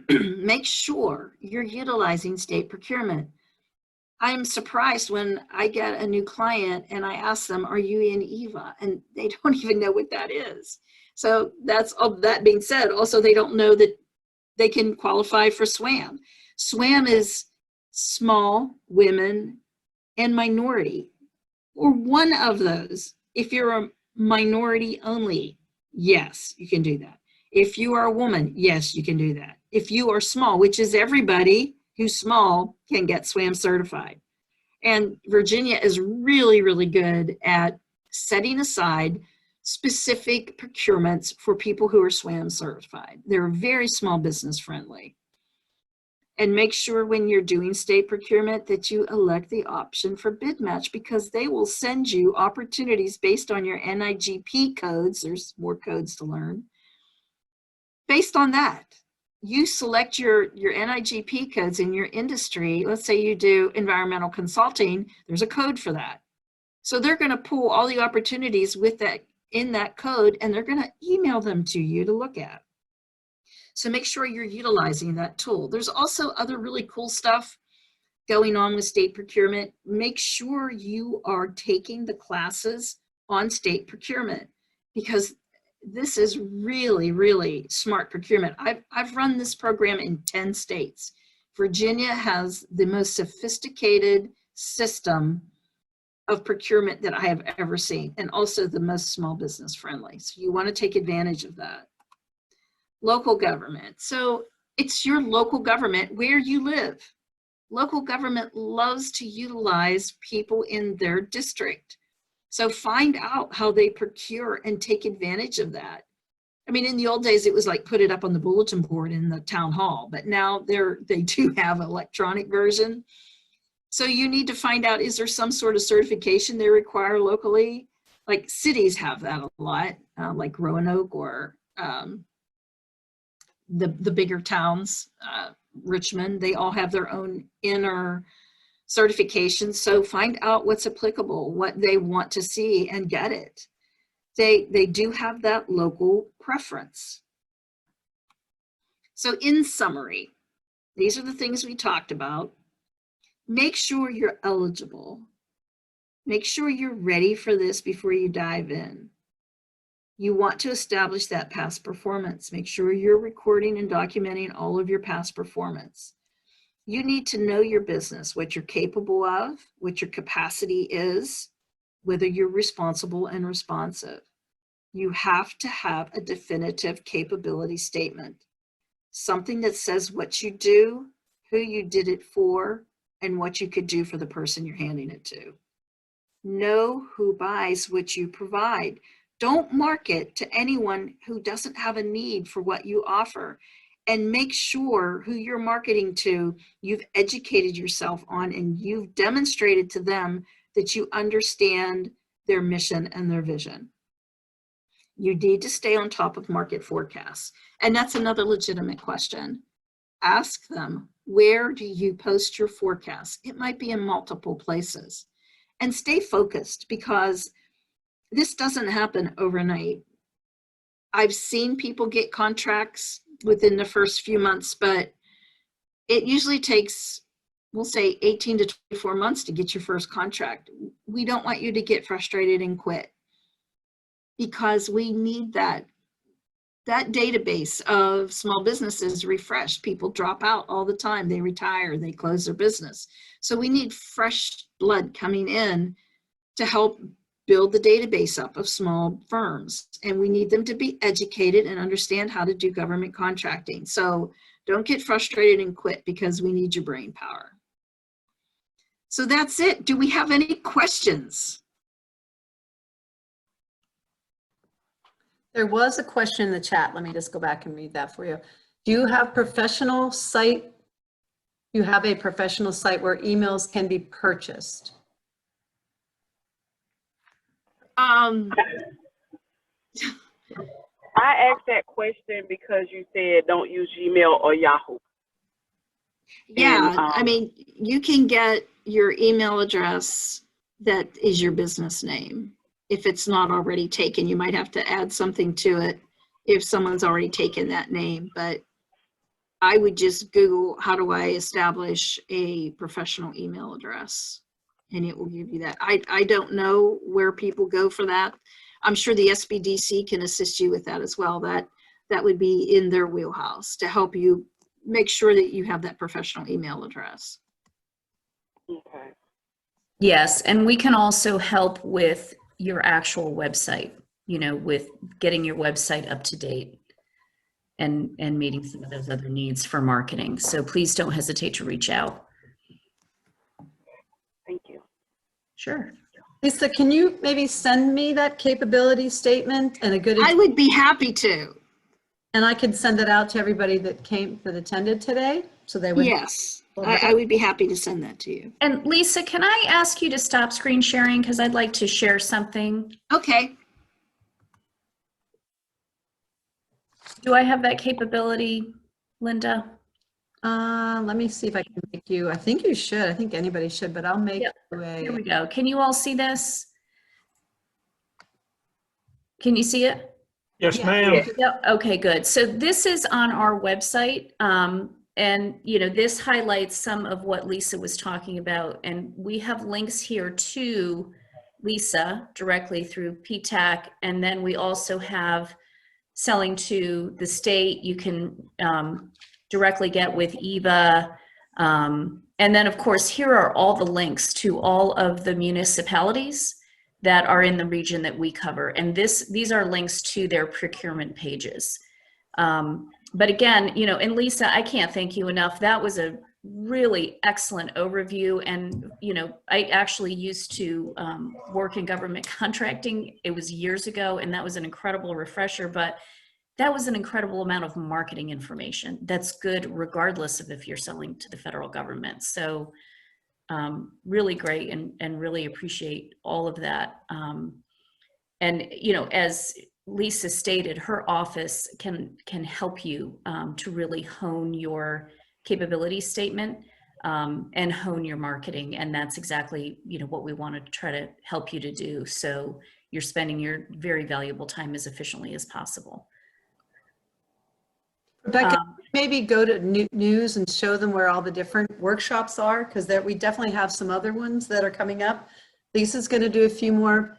[SPEAKER 2] make sure you're utilizing state procurement. I'm surprised when I get a new client and I ask them, are you in EVA? And they don't even know what that is. So that's all. That being said, also they don't know that they can qualify for SWAM. SWAM is small, women, and minority, or one of those. If you're a minority only, yes, you can do that. If you are a woman, yes, you can do that. If you are small, which is everybody who's small can get SWAM certified. And Virginia is really, really good at setting aside specific procurements for people who are SWAM certified. They're very small business friendly. And make sure when you're doing state procurement that you elect the option for bid match, because they will send you opportunities based on your NIGP codes. There's more codes to learn. Based on that, you select your NIGP codes in your industry. Let's say you do environmental consulting, there's a code for that. So they're going to pull all the opportunities with that in that code, and they're going to email them to you to look at. So make sure you're utilizing that tool. There's also other really cool stuff going on with state procurement. Make sure you are taking the classes on state procurement, because this is really, really smart procurement. I've run this program in 10 states. Virginia has the most sophisticated system of procurement that I have ever seen, and also the most small business friendly. So you want to take advantage of that. Local government. So it's your local government where you live. Local government loves to utilize people in their district. So find out how they procure and take advantage of that. I mean, in the old days, it was like put it up on the bulletin board in the town hall, but now they do have an electronic version. So you need to find out, is there some sort of certification they require locally? Like cities have that a lot, like Roanoke or the bigger towns, Richmond, they all have their own inner certifications. So find out what's applicable, what they want to see, and get it. They do have that local preference. So in summary, these are the things we talked about. Make sure you're eligible. Make sure you're ready for this before you dive in. You want to establish that past performance. Make sure you're recording and documenting all of your past performance. You need to know your business, what you're capable of, what your capacity is, whether you're responsible and responsive. You have to have a definitive capability statement, something that says what you do, who you did it for, and what you could do for the person you're handing it to. Know who buys what you provide. Don't market to anyone who doesn't have a need for what you offer. And make sure who you're marketing to, you've educated yourself on, and you've demonstrated to them that you understand their mission and their vision. You need to stay on top of market forecasts. And that's another legitimate question. Ask them, where do you post your forecasts? It might be in multiple places. And stay focused, because this doesn't happen overnight. I've seen people get contracts within the first few months, but it usually takes, we'll say 18 to 24 months to get your first contract. We don't want you to get frustrated and quit, because we need that database of small businesses refreshed. People drop out all the time. They retire, they close their business. So we need fresh blood coming in to help build the database up of small firms, and we need them to be educated and understand how to do government contracting. So don't get frustrated and quit, because we need your brain power. So that's it. Do we have any questions?
[SPEAKER 4] There was a question in the chat. Let me just go back and read that for you. Do you have professional site? You have a professional site where emails can be purchased?
[SPEAKER 3] I asked that question because you said don't use Gmail or Yahoo.
[SPEAKER 2] Yeah,
[SPEAKER 3] And,
[SPEAKER 2] I mean, you can get your email address that is your business name. If it's not already taken, you might have to add something to it if someone's already taken that name. But I would just Google, how do I establish a professional email address? And it will give you that. I don't know where people go for that. I'm sure the SBDC can assist you with that as well. That would be in their wheelhouse to help you make sure that you have that professional email address.
[SPEAKER 3] okay.
[SPEAKER 1] Yes, and we can also help with your actual website, you know, with getting your website up to date and meeting some of those other needs for marketing. So please don't hesitate to reach out.
[SPEAKER 3] Thank you.
[SPEAKER 1] Sure.
[SPEAKER 4] Lisa, can you maybe send me that capability statement and a good,
[SPEAKER 2] I would be happy to.
[SPEAKER 4] and I could send it out to everybody that attended today, so they would.
[SPEAKER 2] Yes, I would be happy to send that to you.
[SPEAKER 1] And Lisa, can I ask you to stop screen sharing, because I'd like to share something?
[SPEAKER 2] Okay.
[SPEAKER 1] Do I have that capability, Linda?
[SPEAKER 4] Let me see if I can make you, I think you should, I think anybody should, but I'll make
[SPEAKER 1] Yep.
[SPEAKER 4] you
[SPEAKER 1] Here we
[SPEAKER 4] a,
[SPEAKER 1] go. Can you all see this? Can you see it?
[SPEAKER 5] Yes,
[SPEAKER 4] Yeah.
[SPEAKER 5] ma'am.
[SPEAKER 1] Yep. Okay, good. So this is on our website. And you know, this highlights some of what Lisa was talking about. And we have links here to Lisa directly through PTAC. And then we also have selling to the state. You can directly get with EVA. And then of course, here are all the links to all of the municipalities that are in the region that we cover. And these are links to their procurement pages. But again, you know, and Lisa, I can't thank you enough. That was a really excellent overview. And, you know, I actually used to work in government contracting. It was years ago, and that was an incredible refresher, but that was an incredible amount of marketing information that's good regardless of if you're selling to the federal government. So really great, and really appreciate all of that. And, you know, as Lisa stated, her office can help you to really hone your capability statement and hone your marketing. And that's exactly, you know, what we want to try to help you to do. So you're spending your very valuable time as efficiently as possible.
[SPEAKER 4] Rebecca, maybe go to news and show them where all the different workshops are, because we definitely have some other ones that are coming up. Lisa's going to do a few more,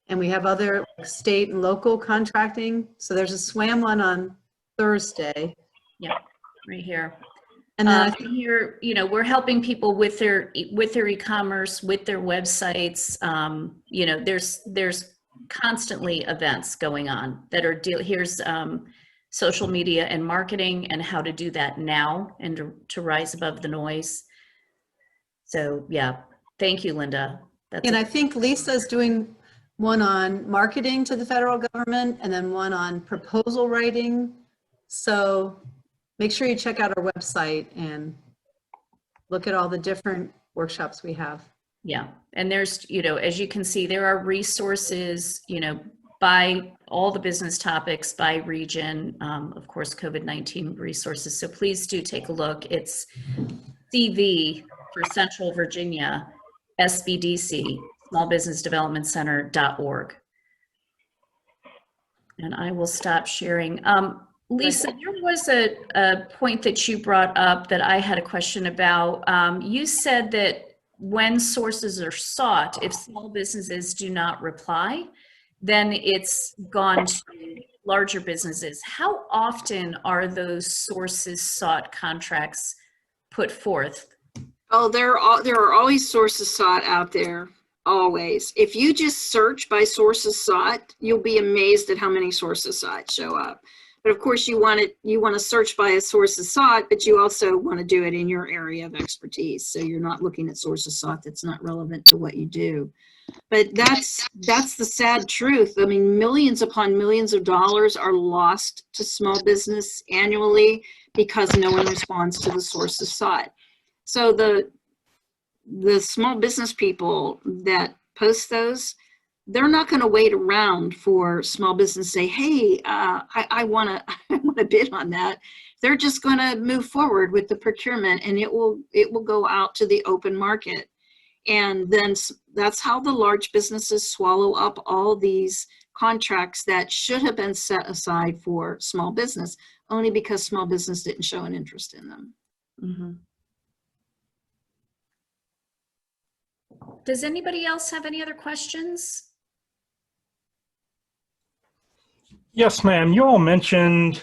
[SPEAKER 4] and we have other state and local contracting. So there's a SWAM one on Thursday.
[SPEAKER 1] Yeah, right here.
[SPEAKER 4] And then I think
[SPEAKER 1] here, you know, we're helping people with their e-commerce, with their websites. You know, there's constantly events going on that are here's social media and marketing and how to do that now and to rise above the noise. So yeah, thank you, Linda.
[SPEAKER 4] and I think Lisa's doing one on marketing to the federal government and then one on proposal writing. So make sure you check out our website and look at all the different workshops we have.
[SPEAKER 1] Yeah, and there's, you know, as you can see, there are resources, you know, by all the business topics, by region, of course, COVID-19 resources. So please do take a look. It's CV for Central Virginia, SBDC, Small Business Development Center.org. And I will stop sharing. Lisa, there was a point that you brought up that I had a question about. You said that when sources are sought, if small businesses do not reply, then it's gone to larger businesses. How often are those sources sought contracts put forth?
[SPEAKER 2] Oh, there are always sources sought out there. always. If you just search by sources sought, you'll be amazed at how many sources sought show up. But of course, you want to search by a sources sought, but you also want to do it in your area of expertise. So you're not looking at sources sought that's not relevant to what you do. But that's the sad truth. I mean, millions upon millions of dollars are lost to small business annually because no one responds to the sources sought. So the small business people that post those, they're not going to wait around for small business to say, hey, I want to bid on that. They're just going to move forward with the procurement, and it will go out to the open market. And then that's how the large businesses swallow up all these contracts that should have been set aside for small business, only because small business didn't show an interest in them.
[SPEAKER 1] Mm-hmm. Does anybody else have any other questions?
[SPEAKER 5] Yes, ma'am. You all mentioned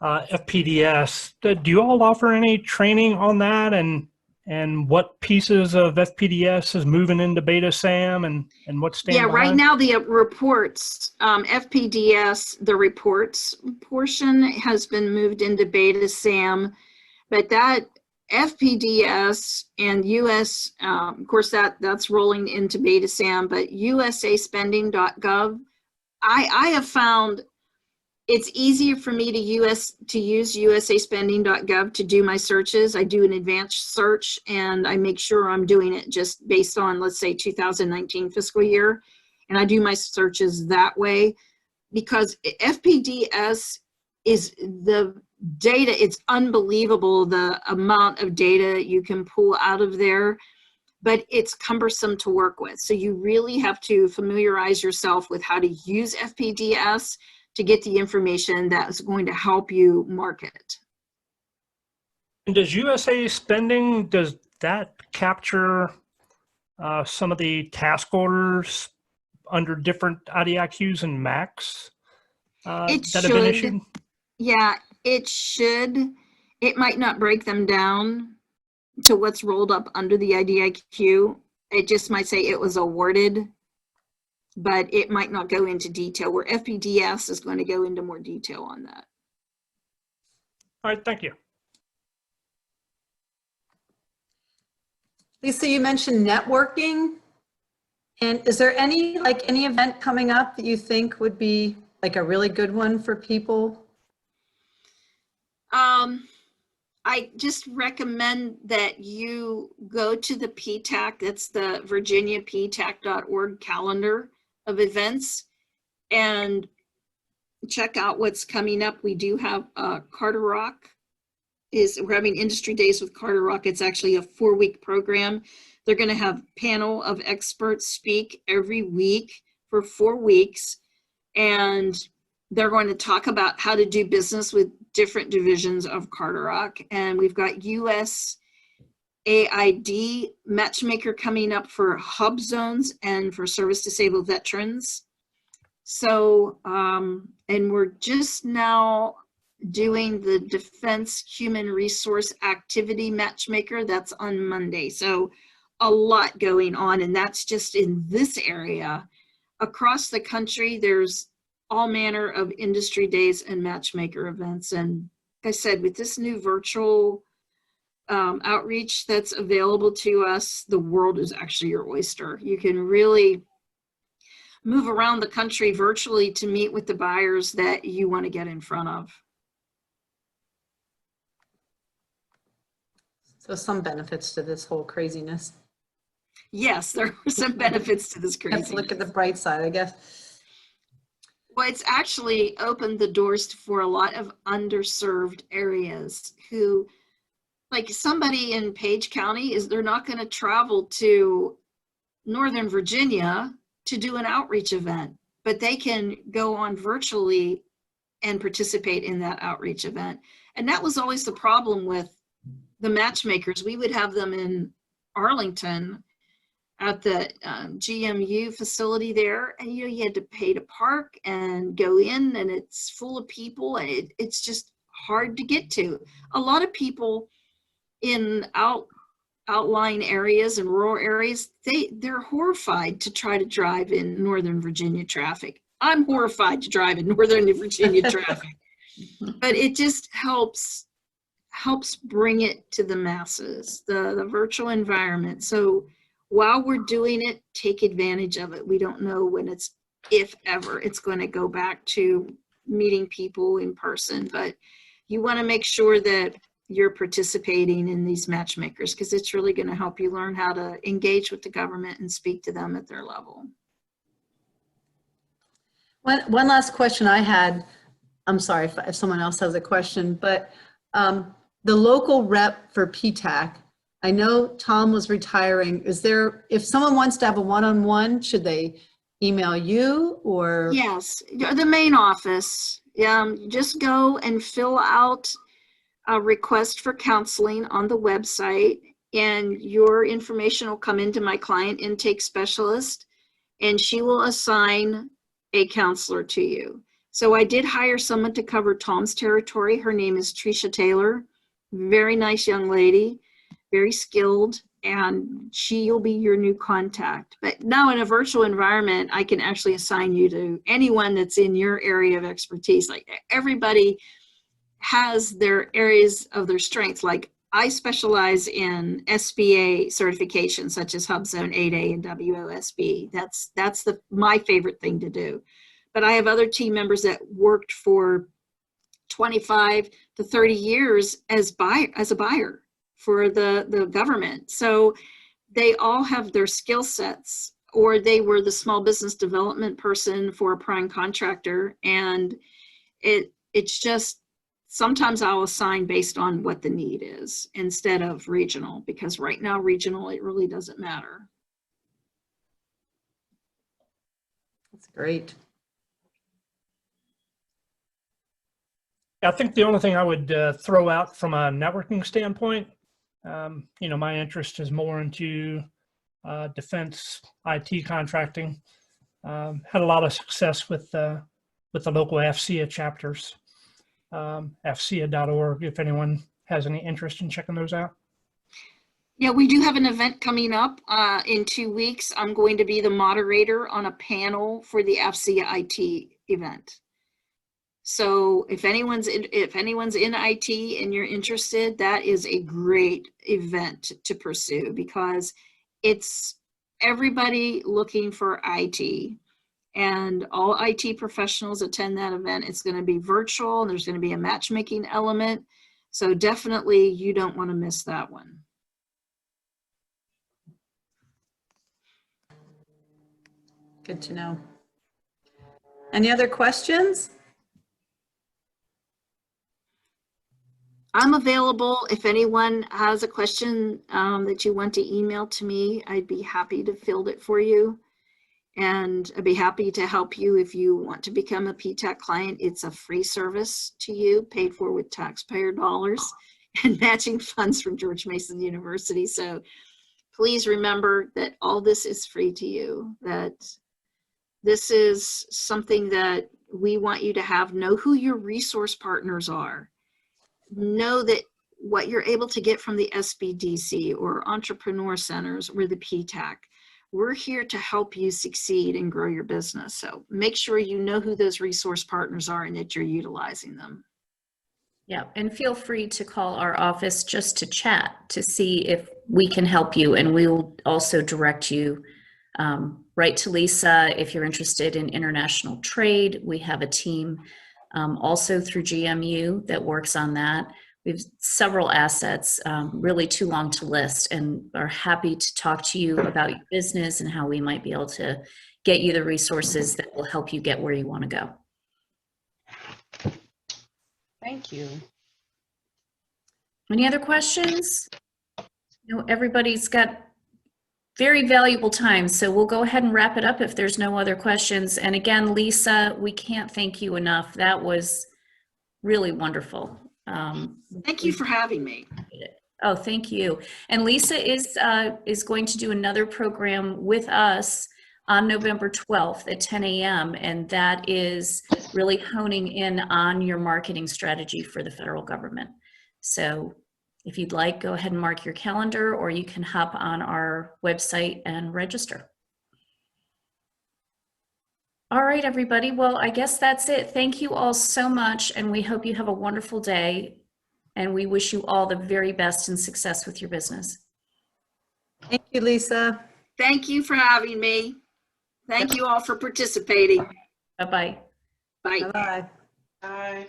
[SPEAKER 5] FPDS. Do you all offer any training on that, and what pieces of FPDS is moving into betaSAM and what's standing
[SPEAKER 2] Yeah, right
[SPEAKER 5] behind?
[SPEAKER 2] now the reports, FPDS, the reports portion has been moved into betaSAM, but that FPDS and US, of course, that's rolling into betaSAM, but usaspending.gov, I have found it's easier for me to use usaspending.gov to do my searches. I do an advanced search, and I make sure I'm doing it just based on, let's say, 2019 fiscal year. And I do my searches that way, because FPDS is the data. It's unbelievable the amount of data you can pull out of there, but it's cumbersome to work with. So you really have to familiarize yourself with how to use FPDS to get the information that's going to help you market.
[SPEAKER 5] And does USA Spending, does that capture some of the task orders under different IDIQs and MACs
[SPEAKER 2] It
[SPEAKER 5] that have been
[SPEAKER 2] should.
[SPEAKER 5] issued?
[SPEAKER 2] Yeah, it should. It might not break them down to what's rolled up under the IDIQ. It just might say it was awarded, but it might not go into detail, where FPDS is going to go into more detail on that.
[SPEAKER 5] All right, thank you.
[SPEAKER 4] Lisa, you mentioned networking. And is there any event coming up that you think would be like a really good one for people?
[SPEAKER 2] I just recommend that you go to the PTAC, that's the Virginia PTAC.org calendar of events, and check out what's coming up. We do have Carter Rock. We're having Industry Days with Carter Rock. It's actually a 4-week program. They're going to have panel of experts speak every week for 4 weeks, and they're going to talk about how to do business with different divisions of Carter Rock. And we've got USAID matchmaker coming up for hub zones and for service disabled veterans. So, and we're just now doing the Defense Human Resource Activity Matchmaker. That's on Monday. So a lot going on, and that's just in this area. Across the country, there's all manner of industry days and matchmaker events. And like I said, with this new virtual outreach that's available to us, the world is actually your oyster. You can really move around the country virtually to meet with the buyers that you want to get in front of.
[SPEAKER 4] So some benefits to this whole craziness.
[SPEAKER 2] Yes, there are some benefits to this
[SPEAKER 4] You have
[SPEAKER 2] craziness.
[SPEAKER 4] to look at the bright side, I guess.
[SPEAKER 2] Well, it's actually opened the doors for a lot of underserved areas who, like somebody in Page County, they're not going to travel to Northern Virginia to do an outreach event, but they can go on virtually and participate in that outreach event. And that was always the problem with the matchmakers. We would have them in Arlington at the GMU facility there, and you had to pay to park and go in, and it's full of people, and it's just hard to get to. A lot of people out outlying areas and rural areas, they're horrified to try to drive in Northern Virginia traffic. I'm horrified to drive in Northern Virginia traffic, but it just helps bring it to the masses, the virtual environment. So while we're doing it, take advantage of it. We don't know when if ever it's going to go back to meeting people in person, but you want to make sure that you're participating in these matchmakers, because it's really going to help you learn how to engage with the government and speak to them at their level.
[SPEAKER 4] One last question I had, I'm sorry if someone else has a question, but the local rep for PTAC, I know Tom was retiring. Is there, if someone wants to have a one-on-one, should they email you or?
[SPEAKER 2] Yes, the main office. Just go and fill out a request for counseling on the website, and your information will come into my client intake specialist, and she will assign a counselor to you. So I did hire someone to cover Tom's territory. Her name is Tricia Taylor. Very nice young lady, very skilled, and she'll be your new contact. But now in a virtual environment, I can actually assign you to anyone that's in your area of expertise. Like, everybody has their areas of their strengths. Like, I specialize in SBA certifications such as HubZone 8A and WOSB. That's my favorite thing to do. But I have other team members that worked for 25 to 30 years as a buyer for the government. So they all have their skill sets, or they were the small business development person for a prime contractor. And it's just, sometimes I'll assign based on what the need is instead of regional, because right now regional, it really doesn't matter.
[SPEAKER 4] That's great.
[SPEAKER 5] I think the only thing I would throw out from a networking standpoint, my interest is more into defense IT contracting. Had a lot of success with the local FCA chapters, fca.org, if anyone has any interest in checking those out.
[SPEAKER 2] Yeah, we do have an event coming up in 2 weeks. I'm going to be the moderator on a panel for the FCA IT event. So if anyone's in IT and you're interested, that is a great event to pursue, because it's everybody looking for IT, and all IT professionals attend that event. It's going to be virtual, and there's going to be a matchmaking element. So definitely you don't want to miss that one.
[SPEAKER 4] Good to know. Any other questions?
[SPEAKER 2] I'm available if anyone has a question that you want to email to me. I'd be happy to field it for you. And I'd be happy to help you if you want to become a PTAC client. It's a free service to you, paid for with taxpayer dollars and matching funds from George Mason University. So please remember that all this is free to you, that this is something that we want you to have. Know who your resource partners are. Know that what you're able to get from the SBDC or entrepreneur centers or the PTAC, we're here to help you succeed and grow your business. So make sure you know who those resource partners are and that you're utilizing them.
[SPEAKER 1] Yeah, and feel free to call our office just to chat to see if we can help you, and we will also direct you right to Lisa if you're interested in international trade. We have a team also through GMU that works on that. We have several assets, really too long to list, and are happy to talk to you about your business and how we might be able to get you the resources that will help you get where you want to go.
[SPEAKER 6] Thank you.
[SPEAKER 1] Any other questions? Everybody's got very valuable time, so we'll go ahead and wrap it up if there's no other questions. And again, Lisa, we can't thank you enough. That was really wonderful.
[SPEAKER 2] Thank you for having me.
[SPEAKER 1] Oh, thank you. And Lisa is going to do another program with us on November 12th at 10 a.m. And that is really honing in on your marketing strategy for the federal government. So If you'd like, go ahead and mark your calendar, or you can hop on our website and register. All right, everybody. Well, I guess that's it. Thank you all so much, and we hope you have a wonderful day, and we wish you all the very best and success with your business.
[SPEAKER 4] Thank you, Lisa.
[SPEAKER 2] Thank you for having me. Thank you all for participating.
[SPEAKER 1] Bye-bye.
[SPEAKER 2] Bye.
[SPEAKER 4] Bye-bye.
[SPEAKER 6] Bye.